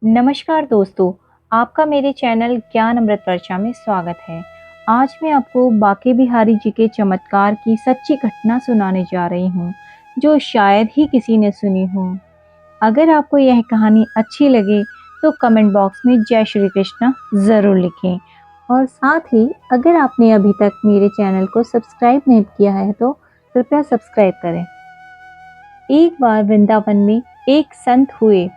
नमस्कार दोस्तों, आपका मेरे चैनल ज्ञान अमृत वर्षा में स्वागत है। आज मैं आपको बांके बिहारी जी के चमत्कार की सच्ची घटना सुनाने जा रही हूँ, जो शायद ही किसी ने सुनी हो। अगर आपको यह कहानी अच्छी लगे तो कमेंट बॉक्स में जय श्री कृष्ण ज़रूर लिखें। और साथ ही अगर आपने अभी तक मेरे चैनल को सब्सक्राइब नहीं किया है तो कृपया सब्सक्राइब करें। एक बार वृंदावन में एक संत हुए,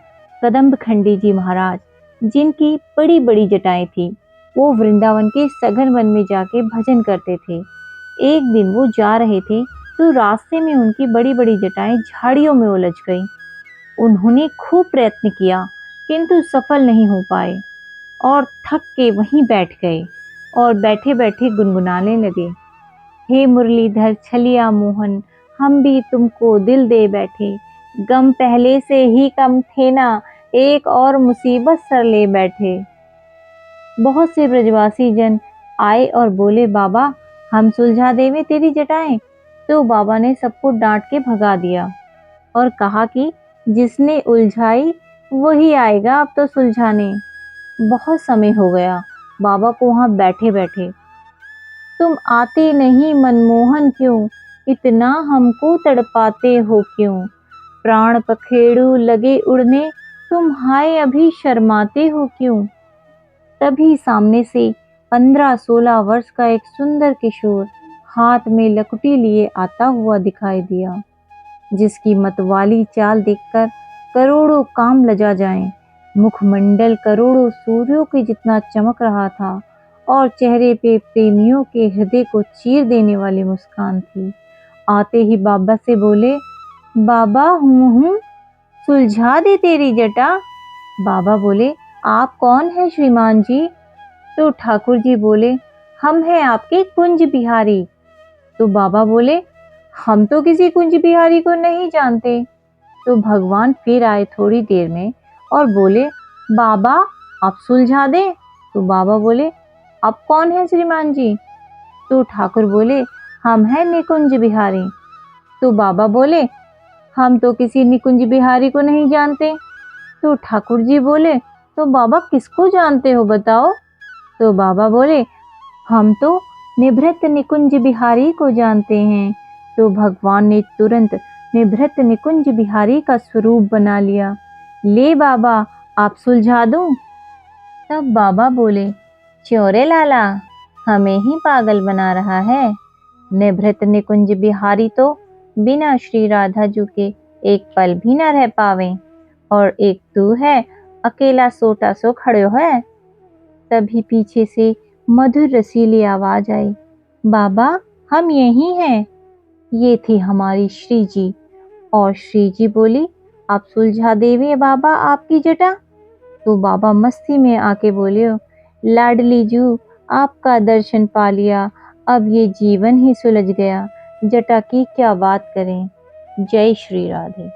कदम्बखंडी जी महाराज, जिनकी बड़ी बड़ी जटाएं थी। वो वृंदावन के सघन वन में जाके भजन करते थे। एक दिन वो जा रहे थे तो रास्ते में उनकी बड़ी बड़ी जटाएं झाड़ियों में उलझ गईं। उन्होंने खूब प्रयत्न किया किंतु सफल नहीं हो पाए और थक के वहीं बैठ गए और बैठे बैठे गुनगुनाने लगे, हे मुरलीधर छलिया मोहन, हम भी तुमको दिल दे बैठे, गम पहले से ही कम थे ना, एक और मुसीबत सर ले बैठे। बहुत से ब्रजवासी जन आए और बोले, बाबा हम सुलझा देवे तेरी जटाएं। तो बाबा ने सबको डांट के भगा दिया और कहा कि जिसने उलझाई वही आएगा अब तो सुलझाने। बहुत समय हो गया बाबा को वहां बैठे बैठे। तुम आते नहीं मनमोहन क्यों, इतना हमको तड़पाते हो क्यों, प्राण पखेड़ू लगे उड़ने, तुम हाय अभी शर्माते हो क्यों। तभी सामने से 15-16 वर्ष का एक सुंदर किशोर हाथ में लकुटी लिए आता हुआ दिखाई दिया, जिसकी मतवाली चाल देखकर करोड़ों काम लजा जाएं। मुखमंडल करोड़ों सूर्यों के जितना चमक रहा था और चेहरे पे प्रेमियों के हृदय को चीर देने वाली मुस्कान थी। आते ही बाबा से बोले, बाबा हूँ सुलझा दे तेरी जटा। बाबा बोले, आप कौन है श्रीमान जी। तो ठाकुर जी बोले, हम हैं आपके कुंज बिहारी। तो बाबा बोले, हम तो किसी कुंज बिहारी को नहीं जानते। तो भगवान फिर आए थोड़ी देर में और बोले, बाबा आप सुलझा दे। तो बाबा बोले, अब कौन है श्रीमान जी। तो ठाकुर बोले, हम हैं निकुंज बिहारी। तो बाबा बोले, हम तो किसी निकुंज बिहारी को नहीं जानते। तो ठाकुर जी बोले, तो बाबा किसको जानते हो बताओ। तो बाबा बोले, हम तो निभृत निकुंज बिहारी को जानते हैं। तो भगवान ने तुरंत निभृत निकुंज बिहारी का स्वरूप बना लिया। ले बाबा आप सुलझा दूं। तब बाबा बोले, चोरे लाला हमें ही पागल बना रहा है। निभृत निकुंज बिहारी तो बिना श्री राधा जी के एक पल भी न रह पावे, और एक तू है अकेला सोटा सो खड़ो है। तभी पीछे से मधुर रसीली आवाज आई, बाबा हम यही हैं। ये थी हमारी श्री जी। और श्री जी बोली, आप सुलझा देवे बाबा आपकी जटा। तो बाबा मस्ती में आके बोले, लाडली जू आपका दर्शन पा लिया, अब ये जीवन ही सुलझ गया, जटा की क्या बात करें। जय श्री राधे।